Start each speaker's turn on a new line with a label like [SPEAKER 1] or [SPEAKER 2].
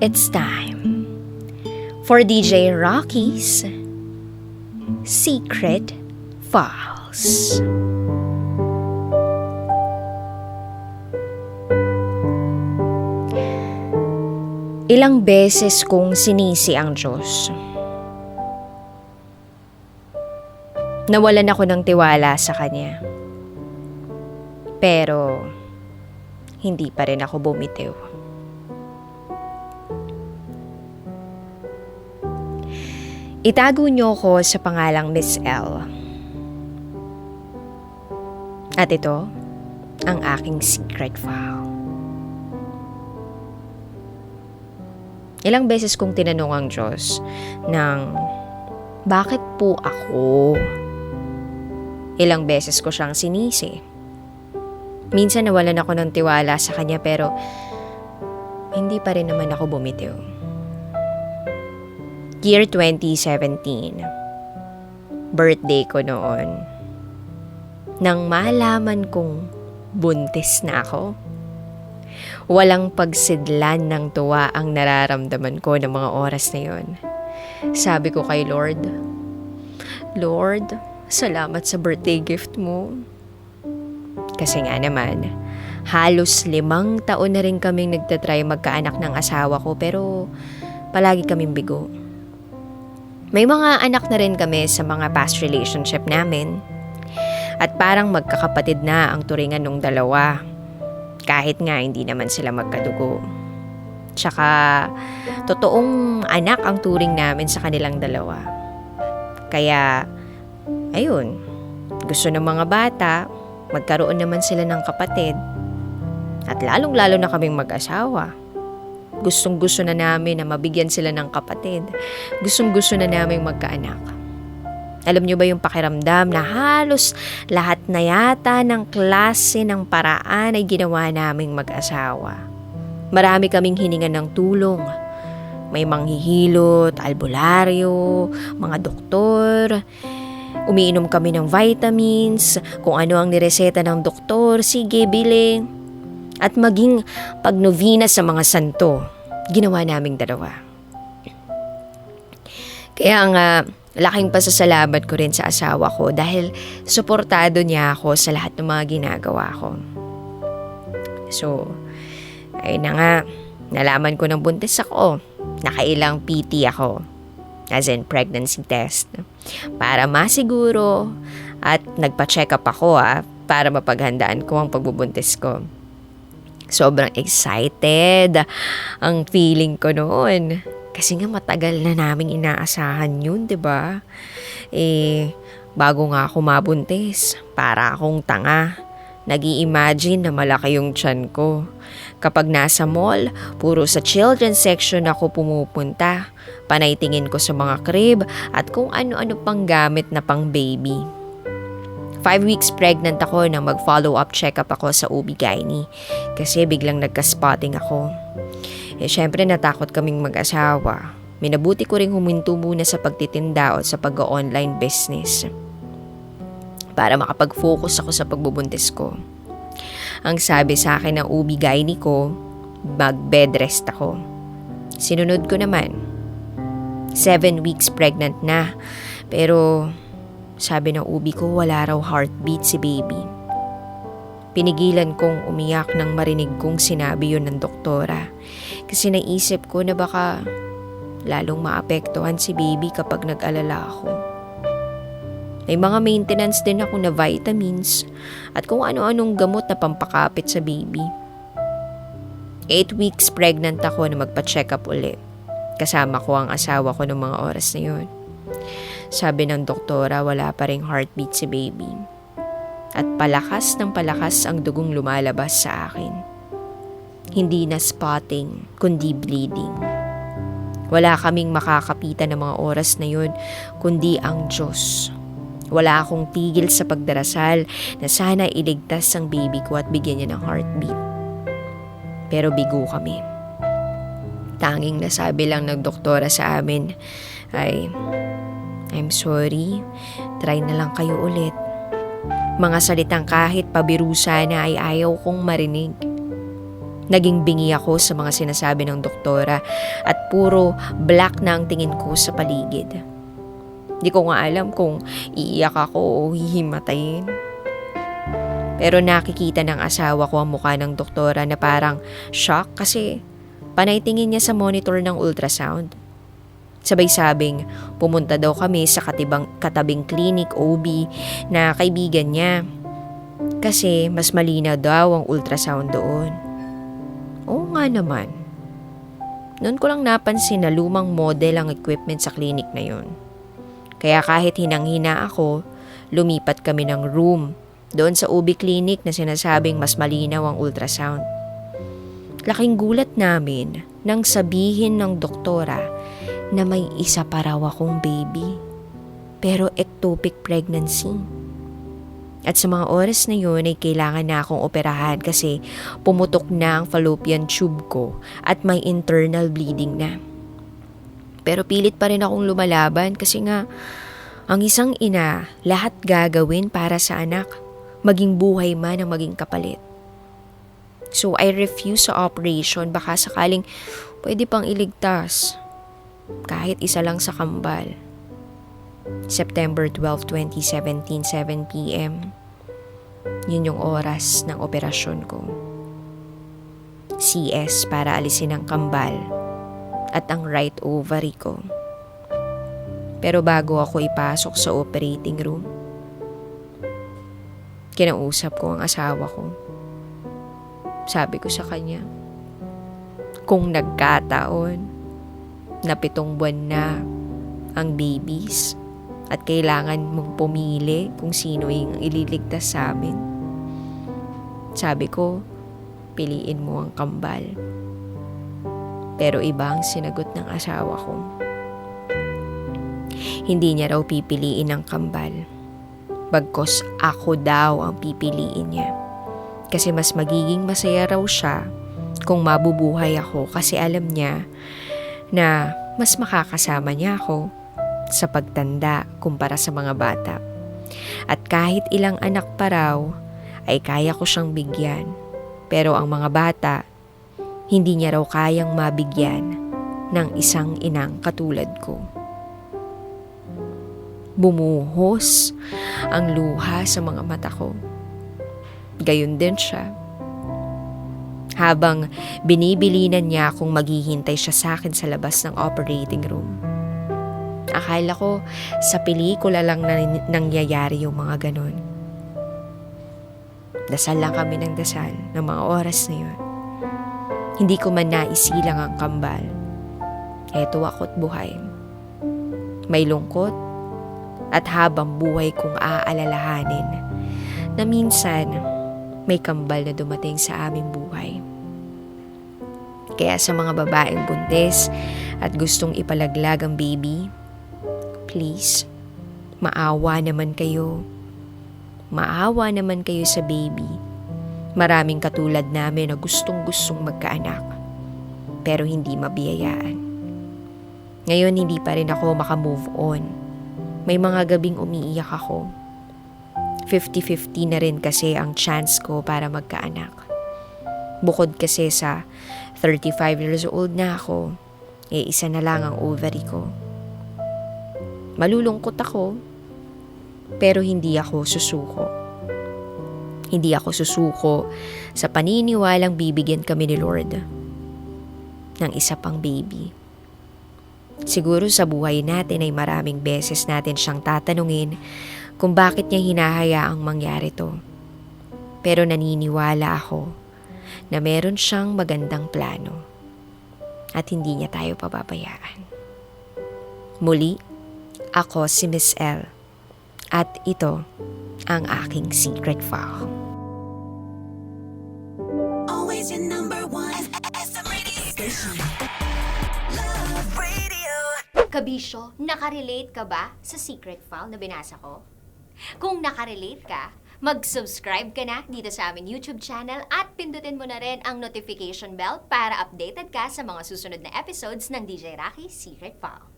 [SPEAKER 1] It's time for DJ Rocky's Secret Files. Ilang beses kong sinisi ang Diyos. Nawalan ako ng tiwala sa Kanya. Pero, hindi pa rin ako bumitiw. Itago niyo ko sa pangalang Miss L. At ito, ang aking secret file. Ilang beses kong tinanong ang Diyos ng, bakit po ako? Ilang beses ko siyang sinisi. Minsan nawalan ako ng tiwala sa Kanya pero hindi pa rin naman ako bumitiw. Year 2017, birthday ko noon. Nang malaman kong buntis na ako, walang pagsidlan ng tuwa ang nararamdaman ko ng mga oras na yon. Sabi ko kay Lord, Lord, salamat sa birthday gift mo. Kasi nga naman, halos 5 taon na rin kaming nagtatry magkaanak ng asawa ko pero palagi kaming bigo. May mga anak na rin kami sa mga past relationship namin. At parang magkakapatid na ang turingan ng dalawa. Kahit nga hindi naman sila magkadugo. Tsaka, totoong anak ang turing namin sa kanilang dalawa. Kaya, ayun, gusto ng mga bata, magkaroon naman sila ng kapatid. At lalong-lalo na kaming mag-asawa. Gustong-gusto na namin na mabigyan sila ng kapatid. Gustong-gusto na namin magkaanak. Alam niyo ba yung pakiramdam na halos lahat na yata ng klase ng paraan ay ginawa naming mag-asawa. Marami kaming hiningan ng tulong. May manghihilot, albularyo, mga doktor. Umiinom kami ng vitamins, kung ano ang nireseta ng doktor, sige bili. At maging pagnovena sa mga santo, ginawa naming dalawa. Kaya nga, laking pasasalamat ko rin sa asawa ko dahil suportado niya ako sa lahat ng mga ginagawa ko. So, ayun na nga, nalaman ko ng buntis ako. Nakailang PT ako, as in pregnancy test, para masiguro at nagpa-check up ako para mapaghandaan ko ang pagbubuntis ko. Sobrang excited ang feeling ko noon. Kasi nga matagal na naming inaasahan yun, 'di ba? Bago nga ako mabuntis, para akong tanga. Nag-i-imagine na malaki yung tiyan ko. Kapag nasa mall, puro sa children's section ako pumupunta. Panay tingin ko sa mga crib at kung ano-ano pang gamit na pang baby. 5 weeks pregnant ako nang mag-follow-up check-up ako sa OB-GYN kasi biglang nagka-spotting ako. Syempre natakot kaming mag-asawa. Minabuti ko ring huminto muna sa pagtitinda o sa pag-online business para makapag-focus ako sa pagbubuntis ko. Ang sabi sa akin ng OB-GYN ko, mag-bed rest ako. Sinunod ko naman. 7 weeks pregnant na, pero sabi ng OB ko wala raw heartbeat si baby. Pinigilan kong umiyak nang marinig kong sinabi yun ng doktora. Kasi naisip ko na baka lalong maapektuhan si baby kapag nag-alala ako. May mga maintenance din ako na vitamins at kung ano-anong gamot na pampakapit sa baby. 8 weeks pregnant ako na magpa-check up ulit. Kasama ko ang asawa ko ng mga oras na yun. Sabi ng doktora wala pa ring heartbeat si baby. At palakas ng palakas ang dugong lumalabas sa akin. Hindi na spotting, kundi bleeding. Wala kaming makakapitan ng mga oras na yun, kundi ang Diyos. Wala akong tigil sa pagdarasal na sana iligtas ang baby ko at bigyan niya ng heartbeat. Pero bigo kami. Tanging nasabi lang ng doktora sa amin ay, I'm sorry, try na lang kayo ulit. Mga salitang kahit pabirusa na ay ayaw kong marinig. Naging bingi ako sa mga sinasabi ng doktora at puro black na ang tingin ko sa paligid. Di ko nga alam kung iiyak ako o hihimatayin. Pero nakikita ng asawa ko ang mukha ng doktora na parang shock kasi panay tingin niya sa monitor ng ultrasound. Sabay sabing pumunta daw kami sa katabing clinic OB na kaibigan niya. Kasi mas malinaw daw ang ultrasound doon. Oo nga naman. Noon ko lang napansin na lumang model ang equipment sa clinic na yun. Kaya kahit hinang-hina ako, lumipat kami ng room doon sa OB clinic na sinasabing mas malinaw ang ultrasound. Laking gulat namin nang sabihin ng doktora na may isa pa raw akong baby. Pero ectopic pregnancy. At sa mga oras na yun ay kailangan na akong operahan kasi pumutok na ang fallopian tube ko at may internal bleeding na. Pero pilit pa rin akong lumalaban kasi nga ang isang ina lahat gagawin para sa anak, maging buhay man ang maging kapalit. So I refuse sa operation, baka sakaling pwede pang iligtas. Kahit isa lang sa kambal. September 12, 2017, 7 p.m. Yun yung oras ng operasyon ko. CS para alisin ang kambal at ang right ovary ko. Pero bago ako ipasok sa operating room, kinausap ko ang asawa ko. Sabi ko sa kanya, kung nagkataon na 7 buwan na ang babies at kailangan mong pumili kung sino yung ililigtas sa amin. Sabi ko, piliin mo ang kambal. Pero iba ang sinagot ng asawa ko. Hindi niya raw pipiliin ang kambal. Bagkos ako daw ang pipiliin niya. Kasi mas magiging masaya raw siya kung mabubuhay ako kasi alam niya na mas makakasama niya ako sa pagtanda kumpara sa mga bata. At kahit ilang anak pa raw, ay kaya ko siyang bigyan. Pero ang mga bata, hindi niya raw kayang mabigyan ng isang inang katulad ko. Bumuhos ang luha sa mga mata ko. Gayon din siya. Habang binibilinan niya kung maghihintay siya sa akin sa labas ng operating room. Akala ko sa pelikula lang nangyayari yung mga ganon. Dasal lang kami ng dasal ng mga oras na yun. Hindi ko man naisilang ang kambal. Eto ako't buhay. May lungkot at habang buhay kong aalalahanin na minsan may kambal na dumating sa aming buhay. Kaya sa mga babaeng buntis at gustong ipalaglag ang baby, please, maawa naman kayo. Maawa naman kayo sa baby. Maraming katulad namin na gustong-gustong magkaanak, pero hindi mabiyayaan. Ngayon hindi pa rin ako makamove on. May mga gabing umiiyak ako. 50-50 na rin kasi ang chance ko para magkaanak. Bukod kasi sa 35 years old na ako, isa na lang ang ovary ko. Malulungkot ako, pero hindi ako susuko. Hindi ako susuko sa paniniwalang bibigyan kami ni Lord ng isa pang baby. Siguro sa buhay natin ay maraming beses natin siyang tatanungin kung bakit niya hinahayaang mangyari to. Pero naniniwala ako na meron siyang magandang plano at hindi niya tayo pababayaan. Muli, ako si Miss L at ito ang aking secret file.
[SPEAKER 2] Always your number one SM radio station. Love Radio.
[SPEAKER 3] Kabisyo, nakarelate ka ba sa secret file na binasa ko? Kung nakarelate ka, mag-subscribe ka na dito sa aming YouTube channel at pindutin mo na rin ang notification bell para updated ka sa mga susunod na episodes ng DJ Raki Secret File.